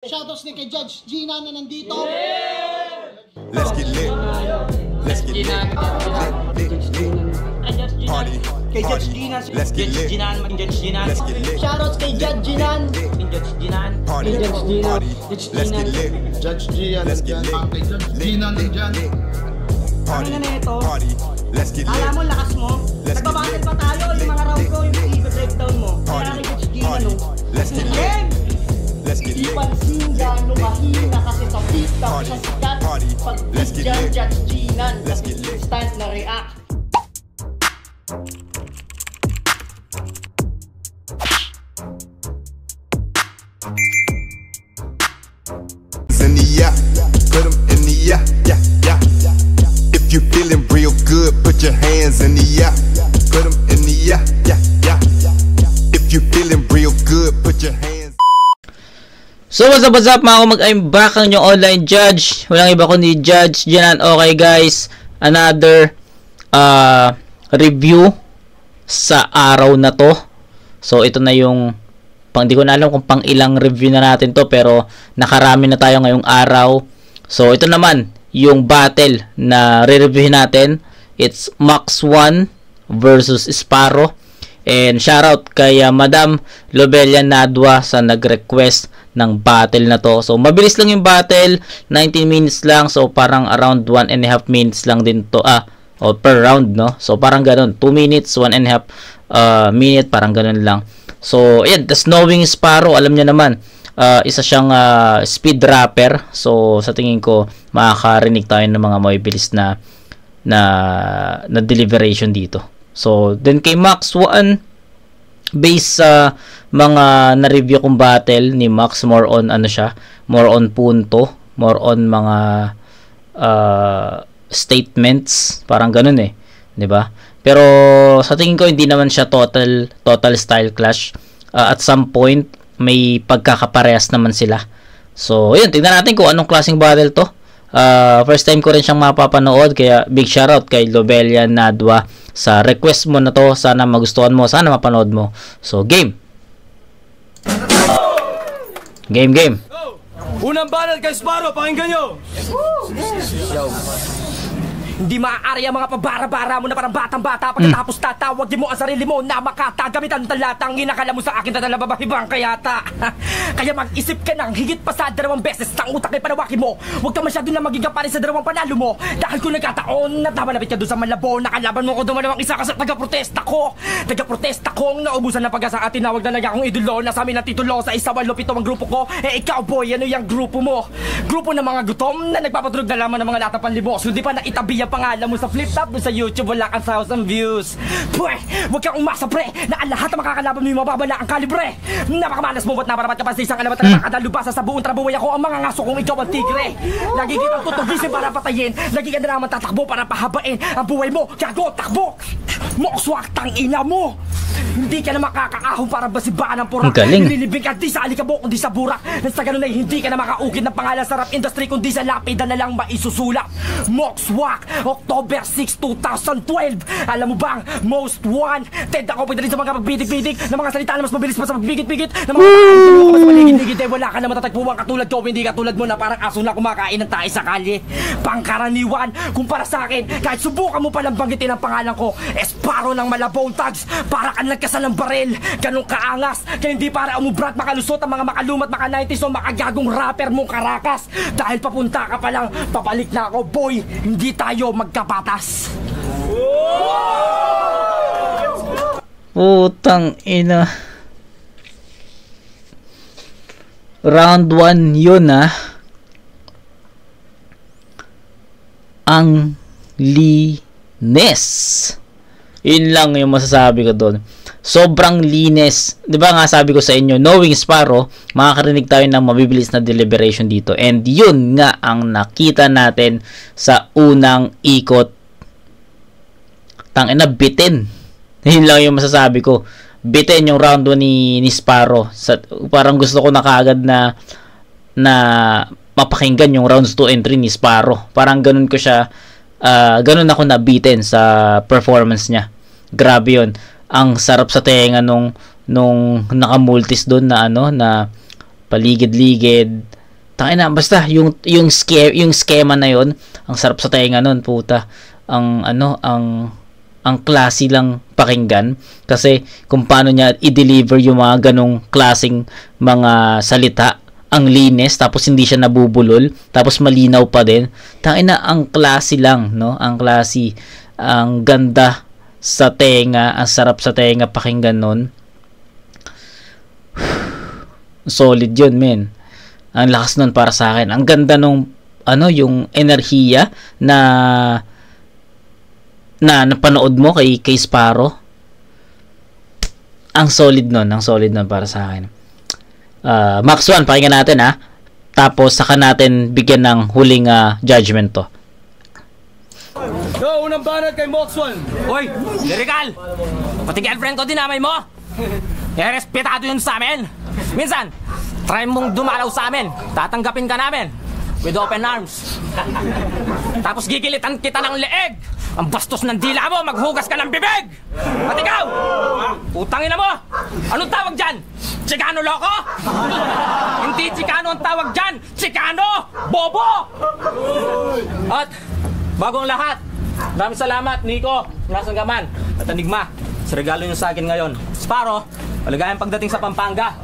Shoutouts ni kay Judge Gina na nandito. Let's get lit. Let's get lit. Party. Kay Judge Gina. Let's get lit. Let's get lit. Shoutouts kay Judge Gina. Party. Party. Let's get lit. Judge Gina. Let's get lit. Kay Judge Gina nandyan. Party. Ano na ito? Party. Let's get lit. Alam mo, lakas mo. Let's get Nagbabattle lit. pa tayo. Yung mga round ko, yung i-breakdown mo. Party. Kaya kay Judge Gina, Party. no? Let's get lit. Game! Let's get Di lit. pansin gano'ng mahina kasi sa pista Party. siya sikat. Party. Pag Let's get dyan lit. Judge Gina, Let's get lit. instant na react. In the yeah, put 'em in the yeah, yeah, yeah. If you feeling real good, put your hands in the yeah, put 'em in the yeah, yeah, yeah. If you feeling real good, put your hands. So what's up mga kumag, I'm back ang inyong online judge. Walang iba kundi Judge Gina. Okay guys, another review sa araw na to. So ito na yung di ko na alam kung pang ilang review na natin to, pero nakarami na tayo ngayong araw. So ito naman yung battle na re-review natin. It's Max 1 versus Sparrow. And shoutout kay Madam Lobelia Nadwa sa nag-request ng battle na to. So mabilis lang yung battle, 19 minutes lang. So parang around 1.5 minutes lang din to o per round, no? So parang ganun, 2 minutes, 1.5 minute, parang ganun lang. So ayan, the Snowing Sparrow, alam niya naman, isa siyang speed rapper. So sa tingin ko makakarinig tayo ng mga mabibilis na deliberation dito. So then kay Max 1, based sa mga na-review kong battle ni Max, more on ano siya, more on punto, more on mga statements, parang ganun eh, 'di ba? Pero sa tingin ko hindi naman siya total style clash. At some point may pagkakaparehas naman sila. So yun, tingnan natin kung anong klaseng battle to. First time ko rin siyang mapapanood, kaya big shoutout kay Lobelia Nadwa sa request mo na to. Sana magustuhan mo, sana mapanood mo. So game. Game. Unang banal kay Sparrow, pakinggan nyo! Hindi maaari ang mga pabara-bara mo na parang batang-bata. Pagkatapos tatawagin mo ang sarili mo na makata. Gamitan talatang inakala mo sa akin na nalababahibang kayata. Kaya mag-isip ka ng higit pa sa 2 beses ng utak ay panawakin mo. Huwag ka masyado na maging kaparin sa 2 panalo mo. Dahil kung nagkataon na namalapit ka doon sa Malabo, nakalaban mo ko dumalawang isa ka sa taga-protesta ko. Taga-protesta kong naubusan ng pag-asa at tinawag na lang akong idolo. Na sa amin natitulo sa 1-8 ang grupo ko. Ikaw boy, ano yung grupo mo? Grupo ng mga gutom na nagpapatrug na laman ng mga lata panlimos. Hindi pa naitabi pangalan mo sa flip-top sa YouTube, wala kang 1,000 views. Pwe, huwag kang umasa pre na ang lahat ng makakalaban mo yung mababala ang kalibre. Napakamalas mo, ba't naparapat ka pa sa isang alamat na nakadalubasa sa buong trabuhay ako ang mga ngaso kung ikaw ang tigre. Lagi kitang tutugisin para patayin, lagi ka na naman tatakbo para pahabain ang buhay mo. Gago, takbo! Mokswak, tang ina mo! Hindi ka na makakaahon para basibaan ang purak. Nililibing ka di sa alikabok kundi sa burak. Nang sa ganun ay hindi ka na makaukit ng pangalan sa rap industry kundi sa lapida na lang maisusulak. Mokswak, October 6, 2012. Alam mo bang most wanted ako pwede rin sa mga pagbidig-bidig na mga salita na mas mabilis pa sa pagbigit-bigit na mga mo mas maligid-ligid eh wala ka na matatagpuan katulad ko. Hindi katulad mo na parang aso na kumakain ng tae sa kalye. Pangkaraniwan kumpara sa akin kahit subukan mo palang banggitin ang pangalan ko. Sparrow ng Malabong tags para ka nagkasal ng baril. Ganun kaangas kaya hindi para umubrat makalusot ang mga makalumat maka 90s o makagagong rapper mong karakas. Dahil papunta ka pa lang papalik na ako boy. Hindi tayo magkapatas. Putang ina. Round 1 yun Ang linis. Yun lang yung masasabi ko doon. Sobrang linis. 'Di ba nga sabi ko sa inyo, knowing Sparrow, makakarinig tayo ng mabibilis na deliberation dito. And yun nga ang nakita natin sa unang ikot. Tangina, bitin. Yun lang yung masasabi ko. Bitin yung round 1 ni Sparrow. Parang gusto ko na kaagad na mapakinggan yung rounds 2 and 3 ni Sparrow. Parang ganun ko siya, ganun ako nabitin sa performance niya. Grabe yun. Ang sarap sa tenga nung nakamultis doon na na paligid-ligid, Tangina, basta yung schema na yon, ang sarap sa tenga nun, puta. Ang classy lang pakinggan kasi kung paano niya i-deliver yung mga ganong klaseng mga salita. Ang linis, tapos hindi siya nabubulol, tapos malinaw pa din. Tangina, ang classy lang, no? Ang classy, ang ganda sa tenga, ang sarap sa tenga pakinggan nun. Solid yun, men. Ang lakas nun para sa akin. Ang ganda nung yung enerhiya na napanood mo kay Sparrow. Ang solid nun para sa akin. Max 1, pakinggan natin ha. Tapos saka natin bigyan ng huling judgment to. Yo, unang banat kay Max 1. Uy, Lyrical! Pati girlfriend ko dinamay mo! Respetado yun sa amin! Minsan, try mong dumalaw sa amin. Tatanggapin ka namin with open arms. Tapos gigilitan kita ng leeg. Ang bastos ng dila mo, maghugas ka ng bibig! At ikaw! Utangin na mo! Anong tawag dyan? Chicano loko? Hindi Chicano ang tawag dyan! Chicano! Bobo! At bagong lahat, maraming salamat, Nico, nasan ka man, at Enigma, sa regalo nyo sa akin ngayon. Sparrow, maligayang pagdating sa Pampanga.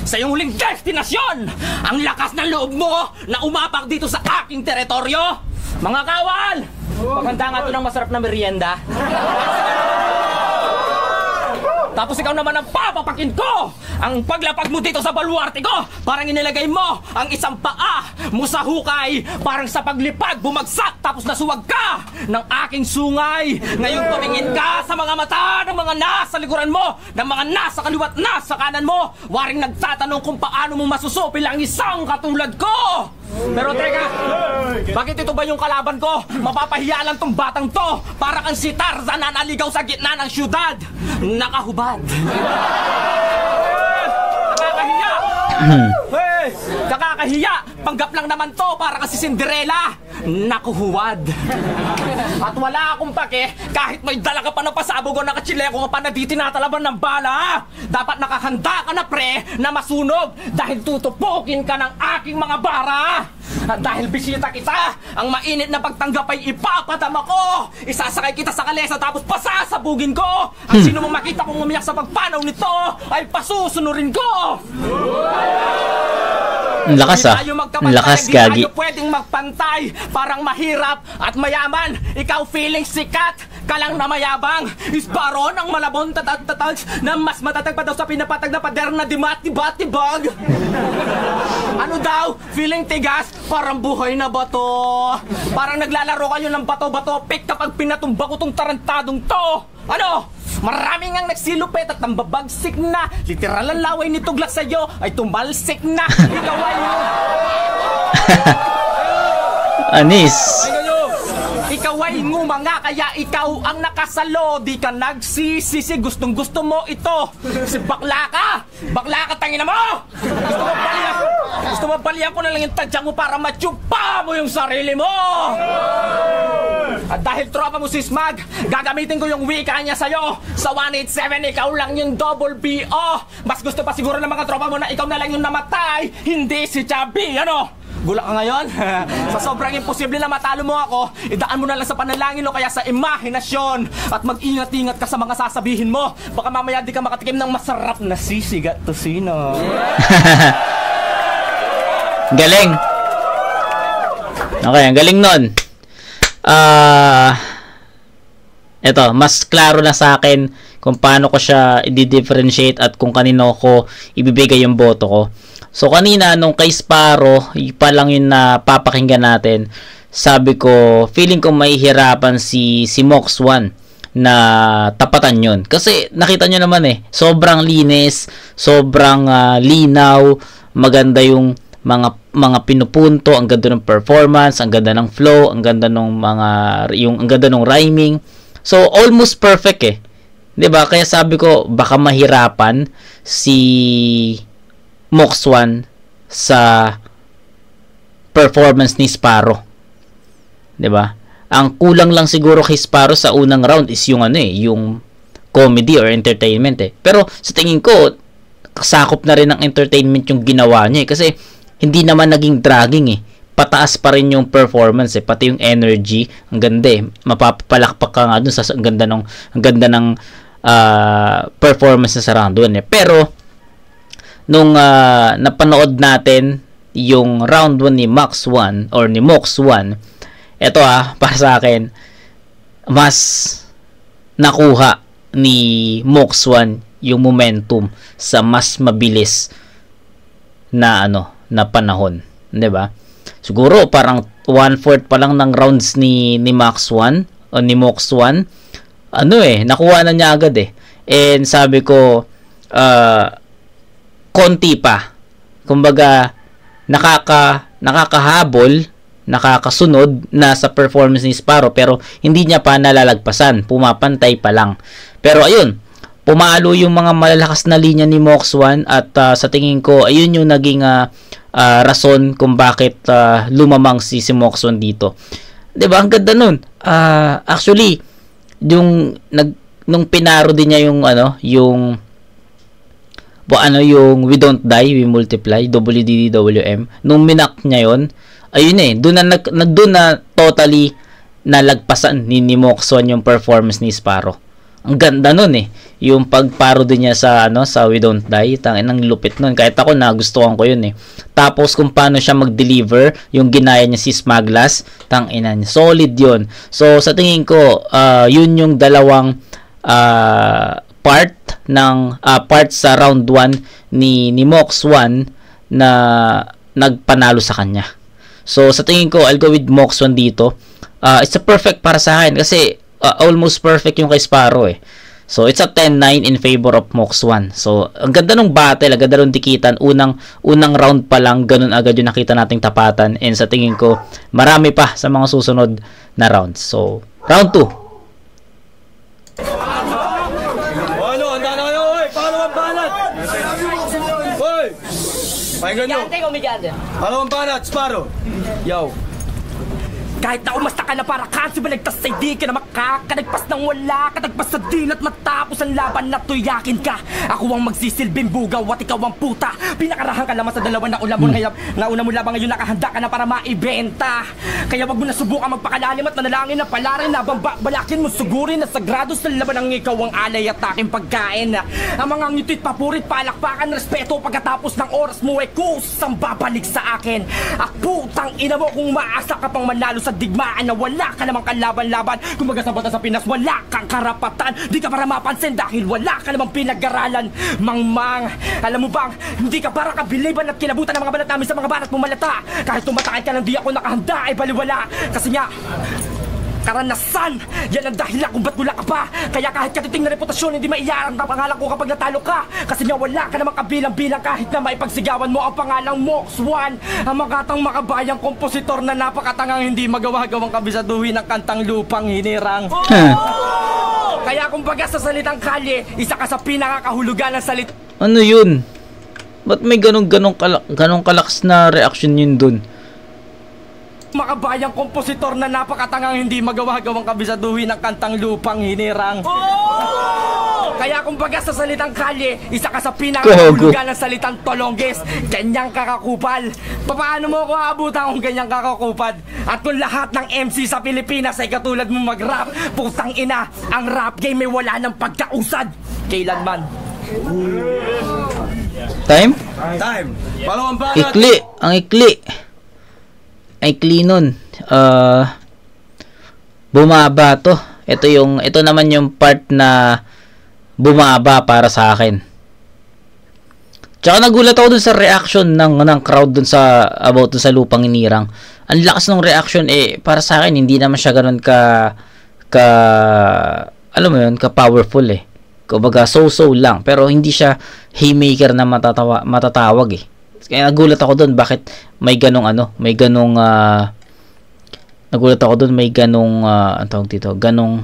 Sa iyong huling destinasyon, ang lakas ng loob mo na umapak dito sa aking teritoryo. Mga kawal, maganda nga ito ng masarap na merienda. Tapos ikaw naman ang papapakin ko! Ang paglapag mo dito sa baluarte ko, parang inilagay mo ang isang paa mo sa hukay, parang sa paglipag, bumagsak, tapos nasuwag ka ng aking sungay. Ngayon tumingin ka sa mga mata ng mga nasa likuran mo, ng mga nasa kaliwat nasa kanan mo, waring nagtatanong kung paano mo masusupil ang isang katulad ko. Pero teka, bakit ito ba yung kalaban ko? Mapapahiya lang tong batang to. Para kang si Tarzan na naligaw sa gitna ng syudad. Nakahubad. Nakakahiya. Hey, kakakahiya. Panggap lang naman to para kasi Cinderella. Nakuhuwad. At wala akong pake kahit may dala ka pa ng pasabog o nakachileko ka pa na di tinatalaban ng bala. Dapat nakahanda ka na pre na masunog dahil tutupukin ka ng aking mga bara. At dahil bisita kita, ang mainit na pagtanggap ay ipapadama ko. Isasakay kita sa kalesa tapos pasasabugin ko. Ang sino mong makita kong umiyak sa pagpanaw nito ay pasusunurin ko. Ang lakas ang lakas gagi. Hindi tayo pwedeng magpantay. Parang mahirap at mayaman. Ikaw feeling sikat, ka lang na mayabang. Sparrow ng malabon tatatag na mas matatag pa daw sa pinapatag na pader na dimat-dibat-tibag. Ano daw? Feeling tigas? Parang buhay na bato. Parang naglalaro kayo ng bato-bato pick kapag pinatumba ko tong tarantadong to. Ano? Maraming ang nagsilupet at ang babagsik na. Literal ang laway ni Tuglak sa'yo ay tumalsik na. Ikaw ay Anis. ikaw ay ngumanga kaya ikaw ang nakasalo. Di ka nagsisisi, gustong gusto mo ito. Kasi bakla ka, tangina mo. Gusto mo balihan ko na lang yung tadyang mo para matsupa mo yung sarili mo. At dahil tropa mo si Smag, gagamitin ko yung wika niya sa'yo. Sa 187, ikaw lang yung double BO. Mas gusto pa siguro ng mga tropa mo na ikaw na lang yung namatay, hindi si Chubby, ano? Gula ka ngayon? Sa sobrang imposible na matalo mo ako, idaan mo na lang sa panalangin o kaya sa imahinasyon. At mag-ingat-ingat ka sa mga sasabihin mo. Baka mamaya di ka makatikim ng masarap na sisig at tosino. Galing. Okay, ang galing nun. Eto, mas klaro na sa akin kung paano ko siya i-differentiate at kung kanino ko ibibigay yung boto ko. So, kanina, nung kay Sparrow, pa lang yung napapakinggan natin, sabi ko, feeling ko mahihirapan si Mox 1 na tapatan yun. Kasi, nakita nyo naman sobrang linis, sobrang linaw, maganda yung mga pinupunto, ang ganda ng performance, ang ganda ng flow, ang ganda ng ang ganda ng rhyming. So, almost perfect 'Di ba? Kaya sabi ko, baka mahirapan si Mox 1 sa performance ni Sparrow. 'Di ba? Ang kulang lang siguro kay Sparrow sa unang round is yung yung comedy or entertainment Pero sa tingin ko, sakop na rin ng entertainment yung ginawa niya kasi hindi naman naging dragging eh. Pataas pa rin yung performance eh, pati yung energy, ang ganda eh. Mapapalakpak ka nga dun sa ang ganda ng performance sa round 1 eh. Pero nung napanood natin yung round 1 ni Max 1 or ni Mox 1, eto para sa akin, mas nakuha ni Mox 1 yung momentum sa mas mabilis na na panahon, 'di ba? Siguro parang 1/4 pa lang ng rounds ni Max 1 o ni Mox 1, nakuha na niya agad eh. And sabi ko, konti pa. Kumbaga, nakakahabol, nakakasunod na sa performance ni Sparrow, pero hindi niya pa nalalagpasan. Pumapantay pa lang. Pero ayun, pumalo yung mga malalakas na linya ni Mox 1 at sa tingin ko, ayun yung naging rason kung bakit lumamang si Mox 1 dito. 'Di ba? Ang ganda nun. Actually, nung pinaro din niya yung yung We Don't Die, We Multiply, WDDWM, nung minak niya yon, ayun doon na totally nalagpasan ni Mox 1 yung performance ni Sparrow. Ang ganda nun yung pagparo din niya sa We Don't Die, tangin lupit nun. Kahit ako nagustuhan ko yun Tapos kung paano siya mag-deliver, yung ginaya niya si Smaglas, tangina niya, solid yun. So sa tingin ko, yun yung dalawang part sa round 1 ni Mox 1 na nagpanalo sa kanya. So sa tingin ko, I'll go with Mox 1 dito. It's a perfect para sa akin kasi almost perfect yung kay Sparrow So it's a 10-9 in favor of Mox 1. So ang ganda ng battle, ang ganda ng dikitan. Unang round pa lang, ganun agad yung nakita nating tapatan. And sa tingin ko, marami pa sa mga susunod na rounds. So round 2. Handa na kayo, oy! Pangalawang banat! Oy! Pakinggan nyo! Pangalawang banat, Sparrow! Yo. Kahit na umasta ka na para kasi balagtas ay di ka na makakanagpas ng wala, katagpas sa din at matapos ang laban na tuyakin ka. Ako ang magsisilbing bugaw at ikaw ang puta. Pinakarahan ka naman sa dalawa na ulam mo nauna mo labang ngayon nakahanda ka na para maibenta. Kaya wag mo na subukan magpakalalim at manalangin na palarin na balakin mo sugurin na sagrado sa laban ng ikaw ang alay at aking pagkain. Ang mga ngitit, papurit, palakpakan, respeto pagkatapos ng oras mo ay kusang babalik sa akin. Putang ina mo kung maasa ka pang manalo sa digmaan na wala ka namang kalaban-laban. Kumbaga sa batas sa Pinas, wala kang karapatan. Di ka para mapansin dahil wala ka namang pinag-aralan. Mangmang, alam mo bang, hindi ka para kabiliban at kinabutan ng mga balat namin sa mga barat mo malata. Kahit tumatakay ka lang di ako nakahanda ay baliwala. Kasi nga, karanasan, yan ang dahilan kung ba't wala ka pa. Kaya kahit katiting na reputasyon, hindi maiarang ang pangalan ko kapag natalo ka. Kasi nga wala ka namang kabilang-bilang kahit na maipagsigawan mo ang pangalang Mox 1. Ang makatang makabayang kompositor na napakatangang hindi magawa-gawang kabisaduhin ng kantang lupang hinirang. Kaya kumbaga sa salitang kalye, isa ka sa pinakakahulugan ng salit. Ano yun? Ba't may ganong kalakas na reaction yun dun? Makabayang kompositor na napakatangang hindi magawa-gawang kabisaduhin ng kantang lupang hinirang. Kaya kumbaga sa salitang kalye, isa ka sa pinakahulugan ng salitang tolongges. Ganyang kakakupal. Paano mo ako aabutan kung ganyang kakakupad? At kung lahat ng MC sa Pilipinas ay katulad mo mag-rap, putang ina, ang rap game ay wala ng pagkausad. Kailanman. Time? Pangalawang banat! Ikli! Ang ikli! Ikli nun. Bumaba to. Ito naman yung part na bumaba para sa akin. Tsaka nagulat ako dun sa reaction ng crowd dun sa about dun sa lupang hinirang. Ang lakas ng reaction para sa akin hindi naman siya ganoon alam mo yun, ka powerful Kumbaga so lang, pero hindi siya haymaker na matatawag Kaya nagulat ako doon bakit may ganong nagulat ako doon may ganong ang tawag dito, ganong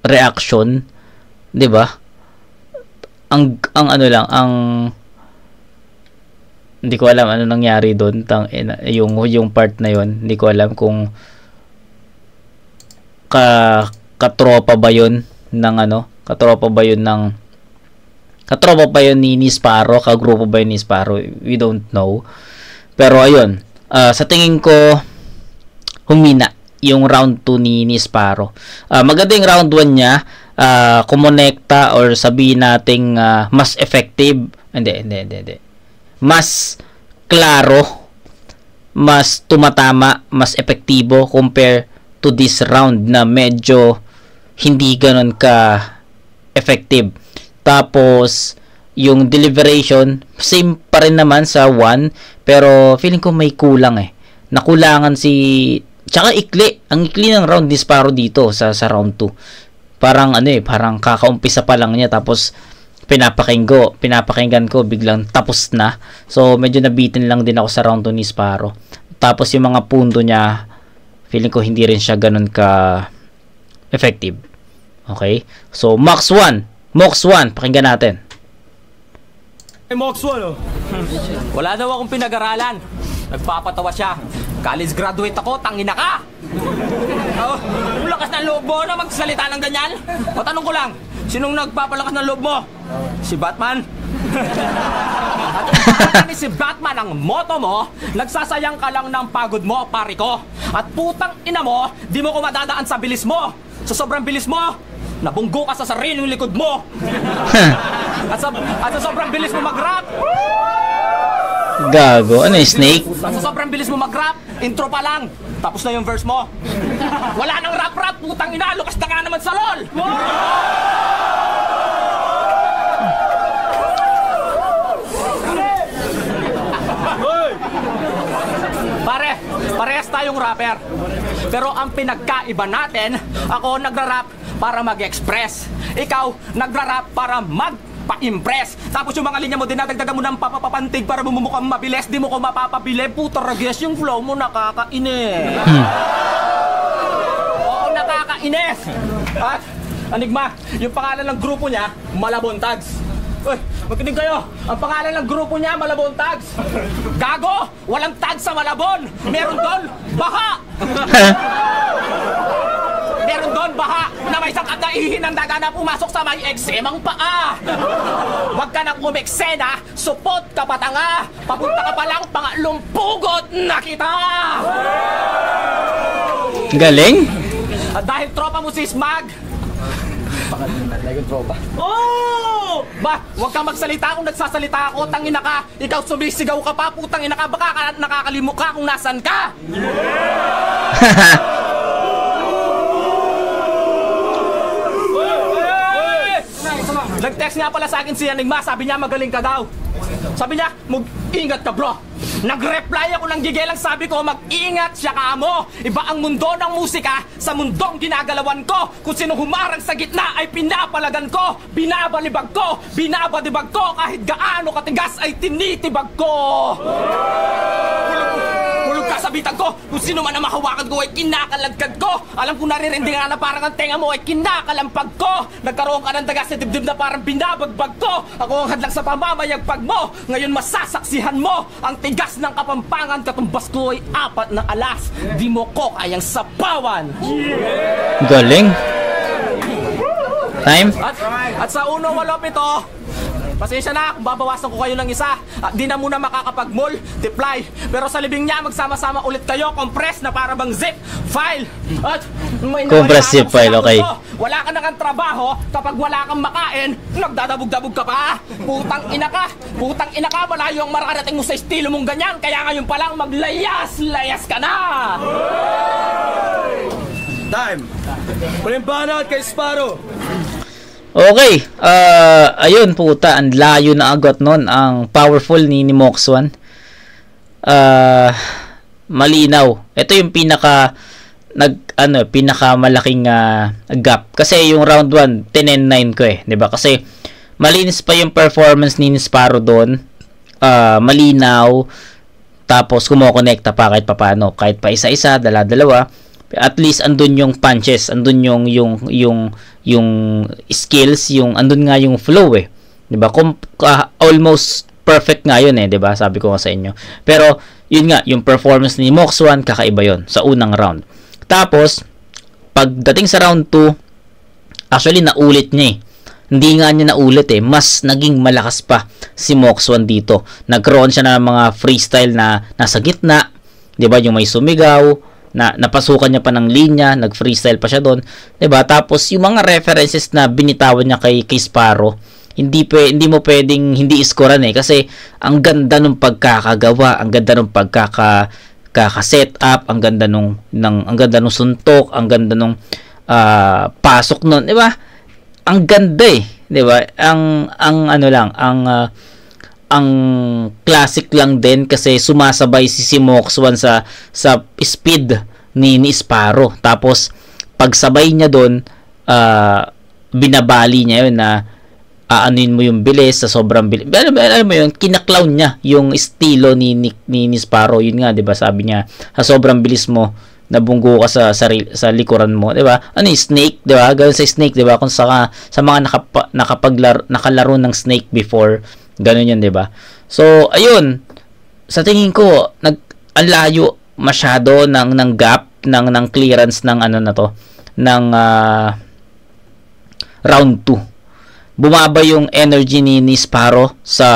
reaction, 'di ba? Ang hindi ko alam ano nangyari doon, yung part na yon, hindi ko alam kung katropa ba yon ng katropa ba yun ni Sparrow, kagrupo ba yun ni Sparrow, we don't know. Pero ayun, sa tingin ko humina yung round 2 ni Sparrow. Maganda yung round 1 niya, kumonekta or sabihin nating mas effective, hindi. Mas klaro, mas tumatama, mas epektibo compare to this round na medyo hindi ganon ka effective. Tapos yung deliberation same pa rin naman sa 1, pero feeling ko may kulang nakulangan tsaka ang ikli ng round ni Sparrow dito sa round 2. Parang parang kakaumpisa pa lang niya, tapos pinapakinggan ko biglang tapos na. So medyo nabitin lang din ako sa round 2 ni Sparrow. Tapos yung mga punto niya, feeling ko hindi rin siya ganun ka effective. Okay? So Mox 1, pakinggan natin. Mox 1, Wala daw akong pinag-aralan. Nagpapatawa siya. College graduate ako, tangina ka! Lakas ng loob mo na magsalita ng ganyan? Matanong ko lang, sinong nagpapalakas ng loob mo? Si Batman? At si Batman ang motto mo, nagsasayang ka lang ng pagod mo, pare ko. At putang ina mo, di mo ko madadaan sa bilis mo. Sa sobrang bilis mo, nabunggo ka sa sariling likod mo. at sa sobrang bilis mo mag-rap, gago, ano yung snake? at sa sobrang bilis mo mag-rap, intro pa lang, tapos na yung verse mo. Wala nang rap-rap, putang ina, lukas na nga naman sa LOL. Parehas tayong rapper. Pero ang pinagkaiba natin, ako nagra-rap para mag-express. Ikaw, nagra-rap para pa-impress. Tapos yung mga linya mo, dinadagdagan mo ng papapantig para bumumukhang mabilis. Di mo ko mapapabili. Puta rages, yung flow mo nakakainis. Oo, nakakainis. At, Enigma, yung pangalan ng grupo niya, Malabon Tags. Uy, makinig kayo. Ang pangalan ng grupo niya, Malabon Tags. Gago! Walang tag sa Malabon. Meron doon, baha. Meron doon, baha, na may sangkad na ihinandaga na pumasok sa may eksemang paa. Huwag ka nang umeksena, supot ka patanga. Papunta ka pa lang, pangalong pugot na kita. Galing? At dahil tropa mo si Smag, oh! Ba, huwag kang magsalita kung nagsasalita ako, tangina ka. Ikaw sumisigaw ka pa, putang ina ka, baka nakakalimok ka kung nasan ka. Nag-text nga pala sa akin si Enigma, sabi niya magaling ka daw. Sabi niya, mag-ingat ka bro. Nag-reply ako ng gigelang, sabi ko, mag-ingat siya ka mo. Iba ang mundo ng musika sa mundong ginagalawan ko. Kung sino humarang sa gitna ay pinapalagan ko. Binabalibag ko, binabadibag ko. Kahit gaano katigas ay tinitibag ko. Hulog ka sa bitag ko. Kung sino man ang mahawakan ko ay kinakalagkad ko. Alam ko naririnding na parang ang tenga mo ay kinakalampag ko. Nagkaroon ka ng daga sa dibdib na parang binabagbag ko. Ako ang hadlang sa pamamayagpag mo. Ngayon masasaksihan mo ang tigas ng Kapampangan. Katumbas ko ay 4 na alas. Di mo ko kayang sapawan. Galing. Time? At sa 1.87, pasensya na kung babawasan ko kayo ng isa. Di na muna makakapag-multiply. Pero sa libing niya, magsama-sama ulit kayo. Compress na para bang zip file. At may compress zip file, okay. Wala ka na kang trabaho. Kapag wala kang makain, nagdadabog-dabog ka pa. Putang ina ka. Putang ina ka. Malayo ang mararating mo sa estilo mong ganyan. Kaya ngayon pa lang maglayas-layas ka na. Time. Palimbanat kay Sparrow. Okay, ayun puta, ang layo na agad nun, ang powerful ni Mox 1. Malinaw. Ito yung pinakamalaking gap. Kasi yung round 1, 10-9 ko 'di ba? Kasi malinis pa yung performance ni Sparrow doon. Malinaw. Tapos kumokonekta pa kahit papaano, kahit pa isa-isa, dala-dalawa. At least andun yung punches, andun yung skills, andun nga yung flow 'di ba? Almost perfect nga yun 'di ba? Sabi ko nga sa inyo. Pero yun nga, yung performance ni Mox 1 kakaiba yun sa unang round. Tapos pagdating sa round 2, actually naulit niya hindi nga niya naulit eh. Mas naging malakas pa si Mox 1 dito. Nagkaroon siya ng mga freestyle na nasa gitna, 'di ba? Yung may sumigaw, na napasukan niya pa ng linya, nag-freestyle pa siya doon, 'di ba? Tapos yung mga references na binitawan niya kay Sparrow, hindi mo pwedeng hindi iskoran eh, kasi ang ganda ng pagkakagawa, ang ganda ng kaka-set up, ang ganda nung suntok, ang ganda nung pasok nun, 'di ba? Ang ganda eh, 'di ba? Ang classic lang din kasi sumasabay si Mox 1 sa speed ni Sparrow. Tapos pagsabay niya doon, binabali niya 'yun na aanuin mo yung bilis sa sobrang bilis. Alam mo yun, kina-clown niya yung estilo ni Sparrow. Yun nga, 'di ba? Sabi niya, sa sobrang bilis mo, nabunggo ka sa likuran mo, 'di ba? Ano yung Snake, 'di ba? Ganoon sa Snake, 'di ba? Kung sa mga nakalaro ng Snake before, ganoon 'yan, 'di ba? So, ayun. Sa tingin ko, ang layo masyado ng gap ng clearance ng round 2. Bumaba yung energy ni Sparrow sa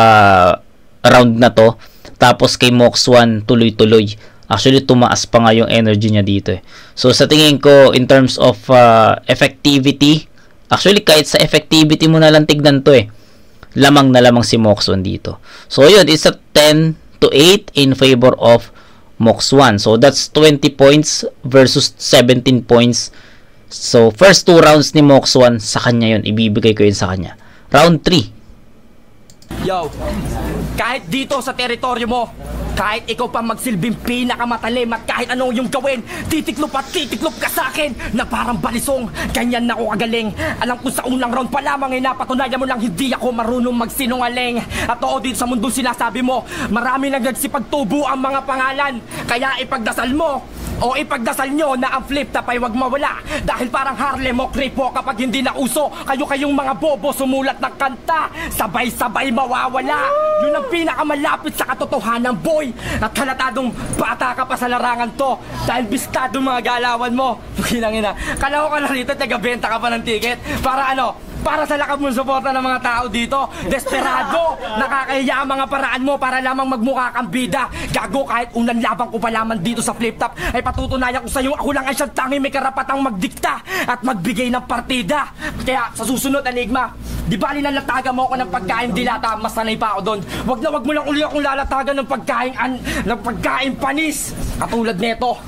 round na to. Tapos kay Mox 1 tuloy-tuloy. Actually, tumaas pa nga yung energy niya dito eh. So, sa tingin ko, in terms of effectivity, actually, kahit sa effectivity mo na lang tignan to eh. Lamang na lamang si Mox 1 dito. So, yun, it's a 10-8 in favor of Mox 1. So, that's 20 points versus 17 points. So, first 2 rounds ni Mox 1, sa kanya yun. Ibibigay ko yun sa kanya. Round 3. Yo, kahit dito sa teritoryo mo, kahit ikaw pa magsilbing pinakamatalim at kahit anong yung gawin, titiklop ka sa akin na parang balisong. Ganyan na ako kagaling. Alam ko sa unang round pa lamang ay napatunayan mo lang hindi ako marunong magsinungaling. At oo, dito sa mundo sinasabi mo, marami nang nagsipagtubo ang mga pangalan. Kaya ipagdasal mo o ipagdasal nyo na ang flip top ay wag mawala. Dahil parang Harlem o Kripo, kapag hindi na uso, kayong mga bobo sumulat ng kanta, sabay-sabay mawawala. Yun ang pinakamalapit sa katotohanan, boy. At halatadong bata ka pa sa larangan to dahil bistado mga galawan mo. Ina, kala ko ka na rito, taga-benta ka pa ng ticket. Para sa lakab mong suporta ng mga tao dito. Desperado, nakakahiya ang mga paraan mo para lamang magmukha kang bida. Gago, kahit unang labang ko pa lamang dito sa flip top, ay patutunayan ko sa'yo ako lang ay siyang tanging may karapatang magdikta at magbigay ng partida. Kaya sa susunod, Enigma, di bali na latagan mo ako ng pagkain dilata, mas sanay pa ako doon. Wag mo lang uli akong lalatagan ng pagkain panis katulad neto.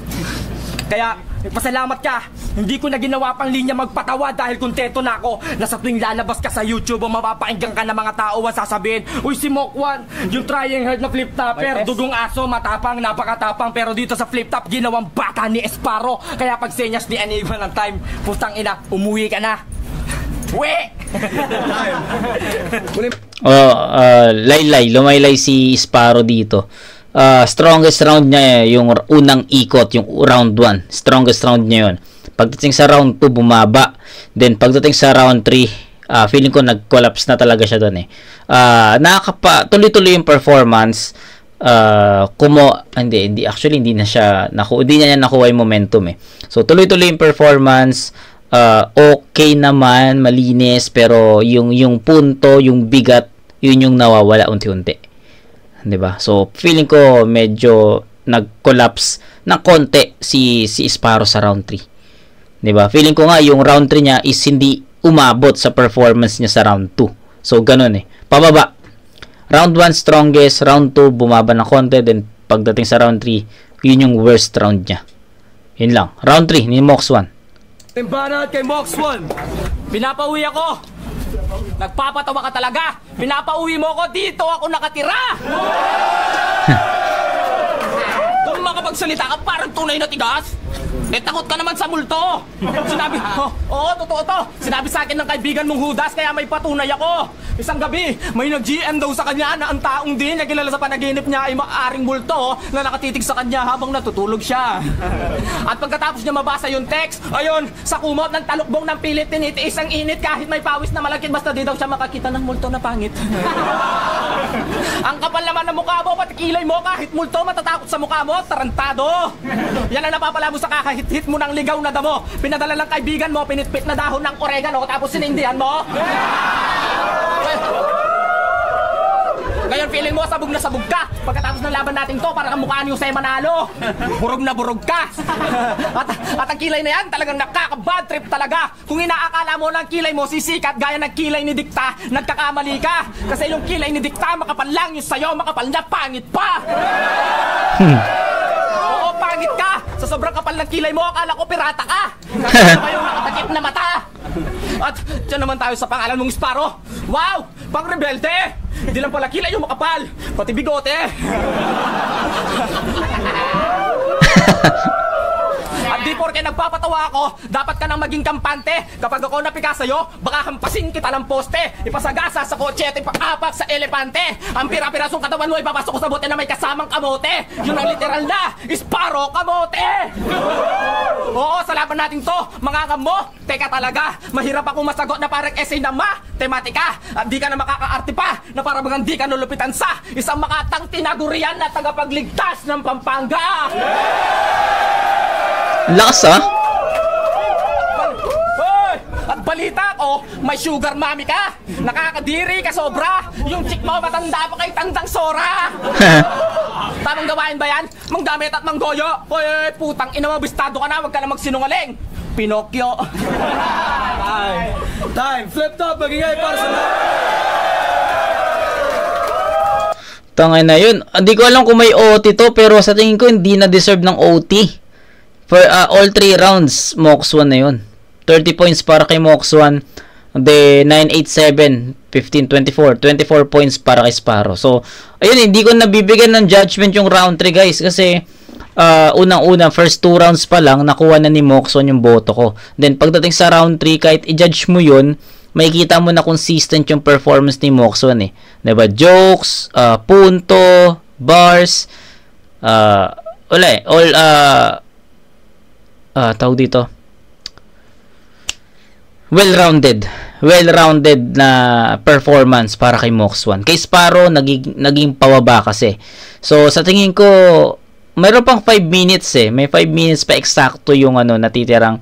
Kaya pasalamat ka. Hindi ko na ginawa pang linya magpatawa dahil kontento na ako na sa tuwing lalabas ka sa YouTube o mapapakinggan ka ng mga tao ang sasabihin, uy, si Mox 1, yung trying hard na flip topper, dugong aso, matapang, napakatapang, pero dito sa flip top, ginawang bata ni Sparrow. Kaya pag senyas ni Enigma ng time, putang ina, umuwi ka na. We! Lumaylay si Sparrow dito. Strongest round niya yung unang ikot, yung round 1. Strongest round niya yun. Pagdating sa round 2, bumaba. Then, pagdating sa round 3, feeling ko nag-collapse na talaga siya doon eh. Tuloy-tuloy yung performance. Hindi niya nakuha yung momentum eh. So, tuloy-tuloy yung performance. Okay naman, malinis, pero yung punto, yung bigat, yun yung nawawala unti-unti. 'Di ba? So, feeling ko medyo nag-collapse ng konti si Sparrow sa round 3. 'Di ba? Feeling ko nga yung round 3 niya is hindi umabot sa performance niya sa round 2. So, ganun eh. Pababa. Round 1 strongest, round 2 bumaba ng konti, then pagdating sa round 3, yun yung worst round niya. Yun lang. Round 3 ni Mox 1. Timbanat kay Mox 1. Pinapauwi ako. Nagpapatawa ka talaga. Pinapauwi mo ako, dito ako nakatira. Kung makapagsalita ka, parang tunay na tigas. Takot ka naman sa multo. Sinabi, oo, totoo to. Sinabi sa akin ng kaibigan mong Judas, kaya may patunay ako. Isang gabi, may nag-GM daw sa kanya na ang taong din na kilala sa panaginip niya ay maaring multo na nakatitig sa kanya habang natutulog siya. At pagkatapos niya mabasa yung text, ayun, sa kumot ng talukbong ng pilit, tinitiis ang init kahit may pawis na malakit, basta di daw siya makakita ng multo na pangit. Ang kapal naman ng mukha mo, pati kilay mo, kahit multo matatakot sa mukha mo, tarantado. Yan ang napapala mo sa kakahit-hit mo ng ligaw na damo. Pinadala lang kaibigan mo, pinitpit na dahon ng oregano, tapos sinindihan mo. Ngayon feeling mo sabog na sabog ka. Pagkatapos ng laban natin to, para kang mukhaan yung sa'yo manalo. Burog na burog ka. at ang kilay na yan, talagang nakaka-bad trip talaga. Kung inaakala mo lang kilay mo sisikat gaya ng kilay ni Dikta, nagkakamali ka. Kasi yung kilay ni Dikta, makapal lang yung sa'yo, makapal na pangit pa. Oo, pangit ka. Sa sobrang kapal ng kilay mo, akala ko pirata ka. Kasi pa yung nakatakip na mata. At dyan naman tayo sa pangalan mong Sparrow. Wow! Pang rebelde! Hindi lang pala kilay yung makapal, pati bigote. At di porke nagpapatawa ako, dapat ka nang maging kampante. Kapag ako napika sa'yo, baka hampasin kita ng poste. Ipasagasa sa kotse at ipakapak sa elepante. Ang pira-pirasong katawan mo ipapasok ko sa bote na may kasamang kamote. Yun ang literal na Sparrow kamote. Oo, sa laban natin to, mga mo. Teka talaga, mahirap akong masagot na parang essay na matematika. At di ka na makakaarte pa, na parang di ka nulupitan sa isang makatang tinagurian na tagapagligtas ng Pampanga. Lakas ah. Hoy! At balita ko, may sugar mommy ka. Nakakadiri ka sobra. Yung chick mo matanda pa kay Tandang Sora. Tamang gawain ba yan? Mangdamit at manggoyo. Hoy, putang ina mo, bistado ka na, wag ka na magsinungaling. Pinocchio. Time! Flip top! Magingay para sa lahat! Tangay na yun. Hindi ko alam kung may OT to, pero sa tingin ko hindi na deserve ng OT. For all 3 rounds, Mox 1 na yun. 30 points para kay Mox 1. De 9, 8, 7, 15, 24. 24 points para kay Sparrow. So, ayun, hindi ko nabibigyan ng judgment yung round 3, guys. Kasi, unang-una, first 2 rounds pa lang, nakuha na ni Mox 1 yung boto ko. Then, pagdating sa round 3, kahit i-judge mo yun, makikita mo na consistent yung performance ni Mox 1 eh. Diba? Jokes, punto, bars, wala eh. All, tawag dito, well-rounded na performance para kay Mox 1. Kay Sparrow naging pababa kasi. So sa tingin ko mayroon pang 5 minutes eh. May 5 minutes pa eksakto yung natitirang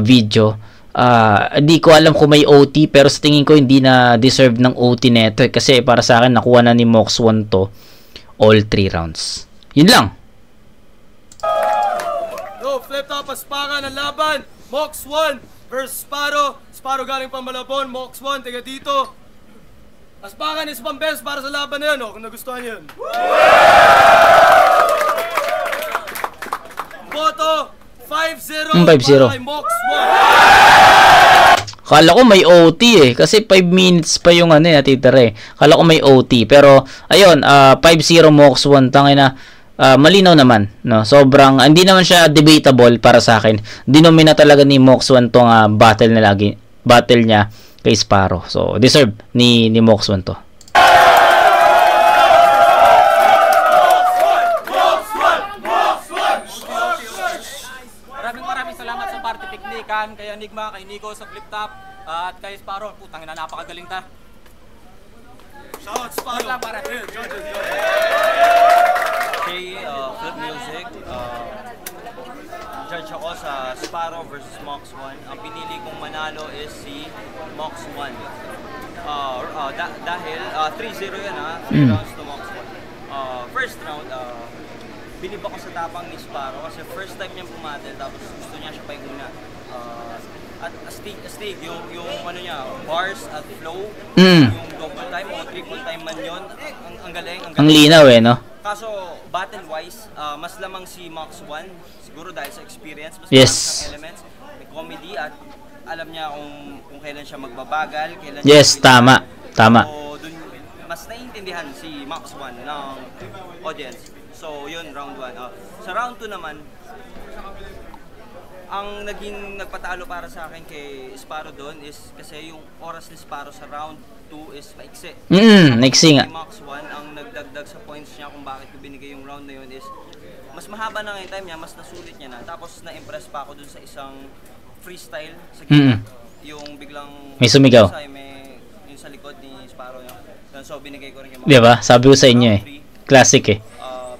video. Hindi ko alam kung may OT, pero sa tingin ko hindi na deserve ng OT neto eh. Kasi para sa akin nakuha na ni Mox 1 to all 3 rounds. Yun lang. Flip top, aspangan ng laban. Mox 1 versus Sparrow. Sparrow galing pa Malabon. Mox 1, taga dito. Aspangan is pang best para sa laban na yun. Kung nagustuhan yun. Boto 5-0 para kay Mox 1. Kala ko may OT eh. Kasi 5 minutes pa yung natitira eh. Kala ko may OT. Pero, ayun, 5-0 Mox 1. Tangin na. Malinaw naman, no? Sobrang hindi naman siya debatable para sa akin. Dinomina talaga ni Mox 1 tong battle niya kay Sparrow. So deserve ni Mox 1 to. Maraming salamat sa party piknikan, kay Enigma, kay Nico sa flip top, at kay Sparrow. Putang ina, napakagaling ta. Shout Sparrow. Lang para. Kay Flip Music, judge ako sa Sparrow versus Mox 1. Ang pinili kong manalo is si Mox 1. Dahil 3-0 yan 3 rounds to Mox 1. First round, bilib ako sa tapang ni Sparrow kasi first time niyang pumatel, tapos gusto niya siya pa yung una. At astig yung niya, bars at flow, yung double time o triple time man yun, ang galing. Ang linaw eh, no? Kaso, battle-wise, mas lamang si Mox 1, siguro dahil sa experience, mas yes. lamang siyang elements, may comedy at alam niya kung kailan siya magbabagal, kailan yes, siya tama. So, dun, mas naiintindihan si Mox 1 ng audience. So, yun, round 1. Sa round 2 naman, ang naging nagpatalo para sa akin kay Sparrow doon is kasi yung oras ni Sparrow sa round 2 is maiksi. Maiksi nga. Mox 1, ang nagdagdag sa points niya kung bakit ko binigay yung round na yun is mas mahaba na yung time niya, mas nasulit niya na. Tapos na-impress pa ako dun sa isang freestyle sa gitna. Yung biglang may sumigaw. May yung sa likod ni Sparrow yun. So binigay ko rin kay Mox. Diba? Sabi ko sa inyo eh. Classic eh.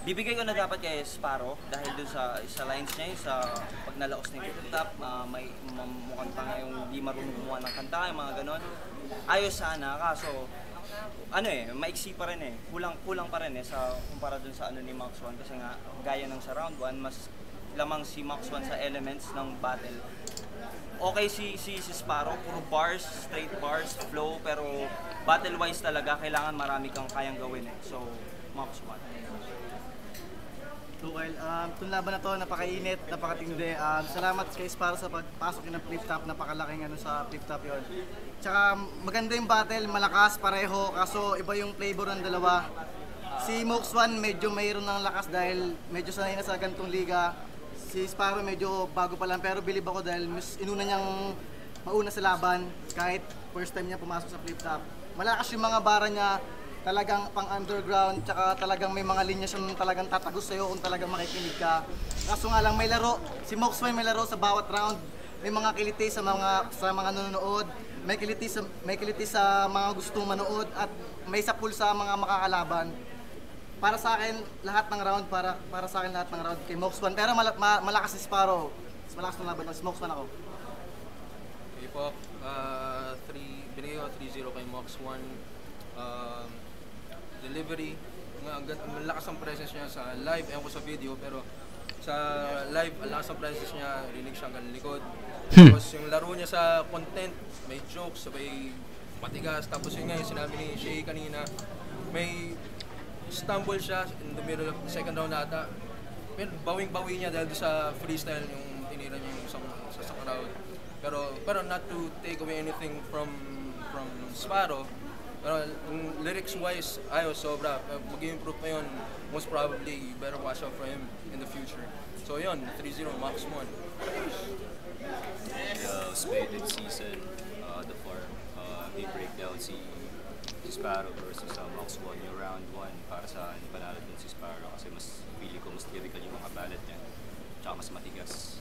Bibigay ko na dapat kay Sparrow dahil dun sa lines niya, sa pag nalaos na yung top, may mukhang tanga yung di marunong gumawa ng kanta, yung mga ganon. Ayos sana, kaso maiksi pa rin kulang pa rin sa kumpara dun sa ni Max 1 kasi nga gaya ng sa round 1, mas lamang si Max 1 sa elements ng battle. Okay si Sparrow, puro bars, straight bars, flow, pero battle wise talaga kailangan marami kang kayang gawin So, Max 1. Well, itong laban na to, napakainit, napakatindi. Salamat kay Sparrow sa pagpasok ng flip top, napakalaking sa flip top yon. Tsaka maganda yung battle, malakas, pareho, kaso iba yung flavor ng dalawa. Si Mox 1 medyo mayroon ng lakas dahil medyo sanay na sa ganitong liga. Si Sparrow medyo bago pa lang, pero bilib ako dahil inuna niyang mauna sa laban kahit first time niya pumasok sa flip top. Malakas yung mga bara niya, talagang pang underground, tsaka talagang may mga linya siyang talagang tatagos sa'yo kung talagang makikinig ka. Kaso nga lang may laro, si Mox 1 may laro sa bawat round, may mga kiliti sa mga nanonood, may kiliti sa mga gustong manood at may sapul sa mga makakalaban. Para sa akin lahat ng round kay Mox 1, pero malakas si Sparrow. Malakas ng laban, si Mox 1 ako. Okay po, binigay ko 3-0 kay Mox 1. Delivery, ang lakas ang presence niya sa live, ewan ko sa video, pero sa live, ang lakas ang presence niya, rinig siya hanggang likod. Tapos yung laro niya sa content, may jokes, sabay matigas, tapos yun nga yung sinabi ni Shay kanina, may stumble siya in the middle of the second round ata, pero bawing-bawi niya dahil sa freestyle yung tinira niya yung sa crowd. Pero not to take away anything from Sparrow, pero lyrics-wise, ayos, sobra. Mag-improve pa yun. Most probably, you better watch out for him in the future. So yun, 3-0, Max 1. Spaded season, the farm, may breakdown si Sparrow versus Max 1. Yung round 1, para sa akin, panalo din si Sparrow kasi pili ko mas lyrical yung mga balat niya. Tsaka mas matigas.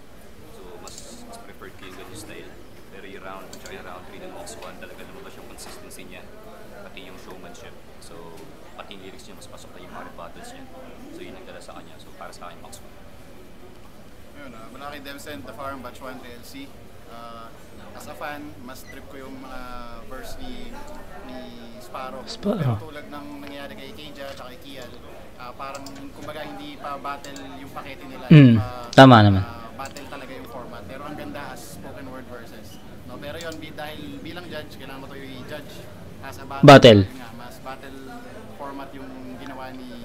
So, mas preferred ko yung ganyan style. Pero yung round 3 ng Max 1, talaga lumabas yung consistency niya. Pati yung showmanship. So, pati yung lyrics niya, mas pasok na yung mga battles niya. So, yun ang dala sa kanya. So, para sa akin, Max 1. Ayun, malaki Demsend, The Farm, Batch 1, TLC. As a fan, mas trip ko yung mga verse ni Sparrow. Pero tulad ng nangyayari kay Keija at kay Kian, parang kumbaga hindi pa battle yung pakete nila. Tama naman. Battle talaga yung format. Pero ang ganda as spoken word verses. No, pero yun, dahil bilang judge, kailangan mo to i-judge as a battle. Mas battle format yung ginawa ni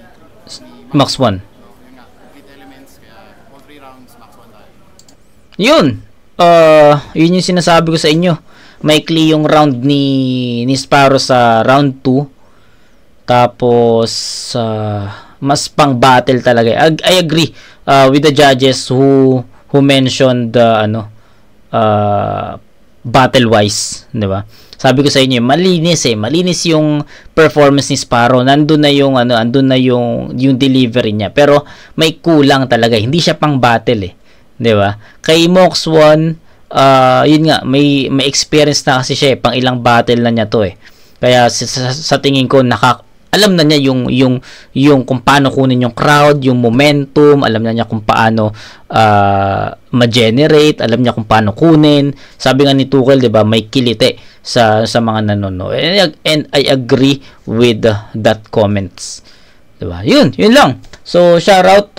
Max 1. No, yung nga, complete elements, kaya all 3 rounds, Max 1 tayo. Yun! Yun yung sinasabi ko sa inyo. Maikli yung round ni Sparrow sa round 2. Tapos, mas pang battle talaga. I agree with the judges who mentioned battle wise, 'di ba? Sabi ko sa inyo, malinis yung performance ni Sparrow. Nandun na yung delivery niya. Pero may kulang talaga. Hindi siya pang battle 'di ba? Kay Mox 1, yun nga, may experience na kasi siya pang ilang battle na niya to Kaya sa tingin ko alam na niya yung kung paano kunin yung crowd, yung momentum, alam na niya kung paano ma-generate, alam niya kung paano kunin. Sabi nga ni Tuchel, 'di ba, may kilite sa mga nanonood. And I agree with that comments. 'Di ba? Yun lang. So shout out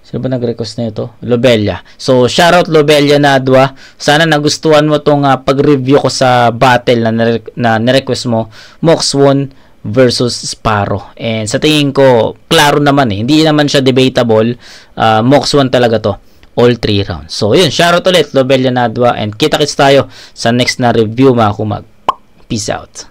sino ba nag-request na ito? Lobelia. So, shoutout Lobelia Nadwa. Sana nagustuhan mo tong pag-review ko sa battle na nirequest mo. Mox 1 versus Sparrow. And sa tingin ko, klaro naman Hindi naman siya debatable. Mox 1 talaga to. All 3 rounds. So, yun. Shoutout ulit Lobelia Nadwa. And kita-kits tayo sa next na review mga kumag. Peace out.